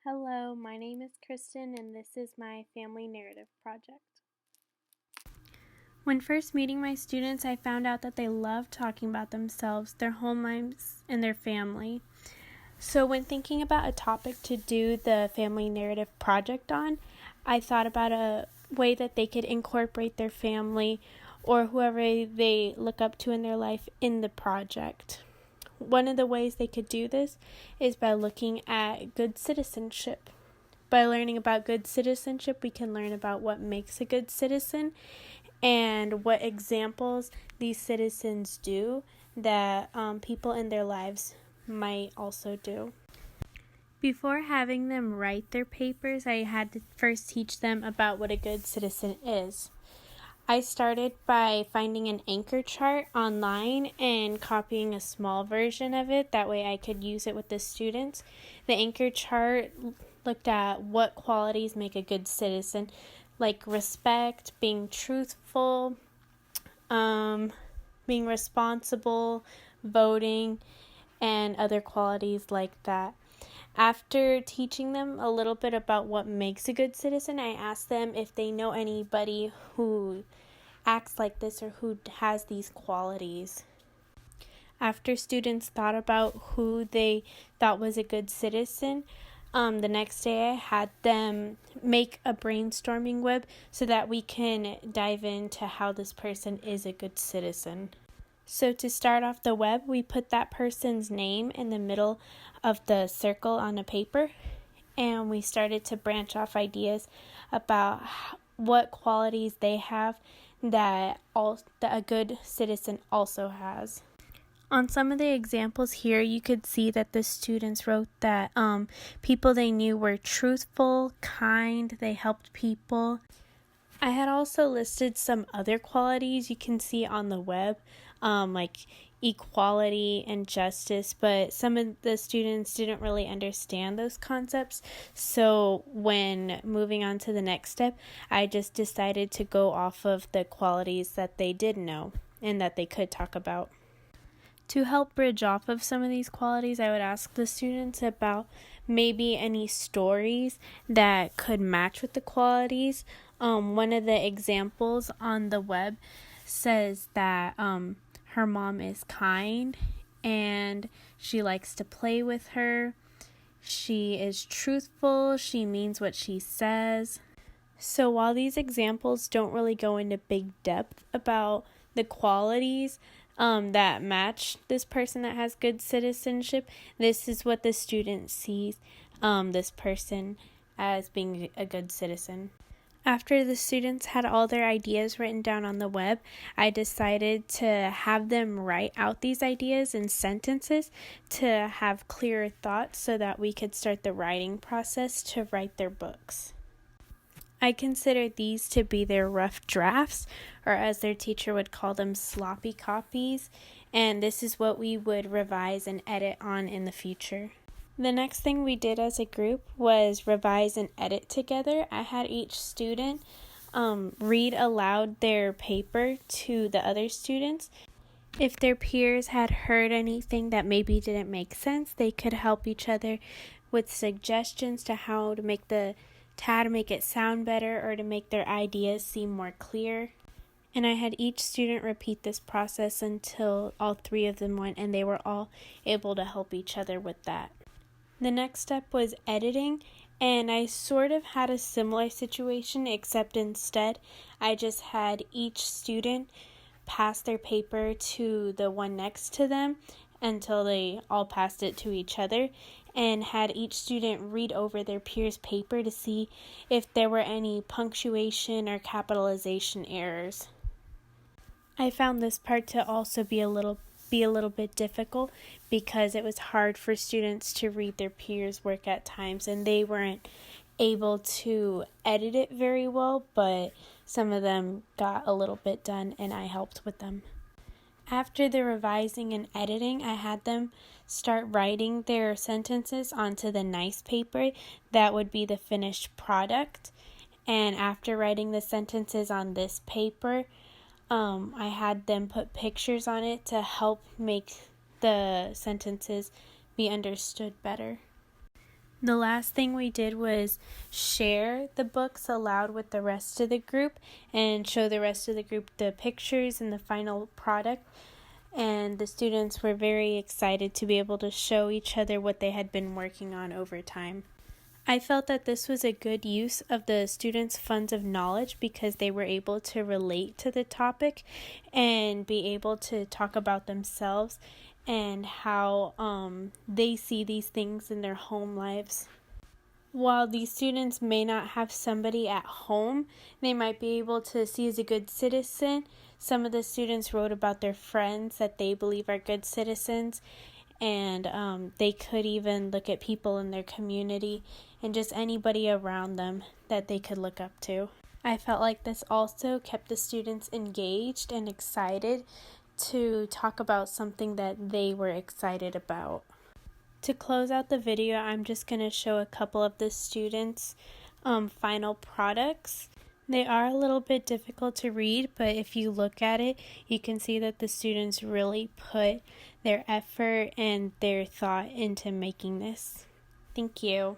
Hello, my name is Kristen and this is my family narrative project. When first meeting my students, I found out that they love talking about themselves, their home lives, and their family. So when thinking about a topic to do the family narrative project on, I thought about a way that they could incorporate their family or whoever they look up to in their life in the project. One of the ways they could do this is by looking at good citizenship. By learning about good citizenship, we can learn about what makes a good citizen and what examples these citizens do that people in their lives might also do. Before having them write their papers, I had to first teach them about what a good citizen is. I started by finding an anchor chart online and copying a small version of it. That way I could use it with the students. The anchor chart looked at what qualities make a good citizen, like respect, being truthful, being responsible, voting, and other qualities like that. After teaching them a little bit about what makes a good citizen, I asked them if they know anybody who acts like this or who has these qualities. After students thought about who they thought was a good citizen, the next day I had them make a brainstorming web so that we can dive into how this person is a good citizen. So to start off the web, we put that person's name in the middle of the circle on a paper, and we started to branch off ideas about what qualities they have that a good citizen also has. On some of the examples here, you could see that the students wrote that people they knew were truthful, kind, they helped people. I had also listed some other qualities you can see on the web, like equality and justice, but some of the students didn't really understand those concepts. So when moving on to the next step, I just decided to go off of the qualities that they did know and that they could talk about. To help bridge off of some of these qualities, I would ask the students about maybe any stories that could match with the qualities. One of the examples on the web says that her mom is kind and she likes to play with her. She is truthful. She means what she says. So while these examples don't really go into big depth about the qualities that match this person that has good citizenship, this is what the student sees this person as being a good citizen. After the students had all their ideas written down on the web, I decided to have them write out these ideas in sentences to have clearer thoughts so that we could start the writing process to write their books. I consider these to be their rough drafts, or as their teacher would call them, sloppy copies, and this is what we would revise and edit on in the future. The next thing we did as a group was revise and edit together. I had each student read aloud their paper to the other students. If their peers had heard anything that maybe didn't make sense, they could help each other with suggestions to how to make it sound better or to make their ideas seem more clear. And I had each student repeat this process until all three of them went and they were all able to help each other with that. The next step was editing, and I sort of had a similar situation, except instead I just had each student pass their paper to the one next to them until they all passed it to each other, and had each student read over their peer's paper to see if there were any punctuation or capitalization errors. I found this part to also be a little bit difficult because it was hard for students to read their peers' work at times, and they weren't able to edit it very well, but some of them got a little bit done and I helped with them. After the revising and editing, I had them start writing their sentences onto the nice paper that would be the finished product. And after writing the sentences on this paper, I had them put pictures on it to help make the sentences be understood better. The last thing we did was share the books aloud with the rest of the group and show the rest of the group the pictures and the final product. And the students were very excited to be able to show each other what they had been working on over time. I felt that this was a good use of the students' funds of knowledge because they were able to relate to the topic and be able to talk about themselves and how they see these things in their home lives. While these students may not have somebody at home they might be able to see as a good citizen, some of the students wrote about their friends that they believe are good citizens, and they could even look at people in their community and just anybody around them that they could look up to. I felt like this also kept the students engaged and excited to talk about something that they were excited about. To close out the video, I'm just going to show a couple of the students' final products. They are a little bit difficult to read, but if you look at it, you can see that the students really put their effort and their thought into making this. Thank you.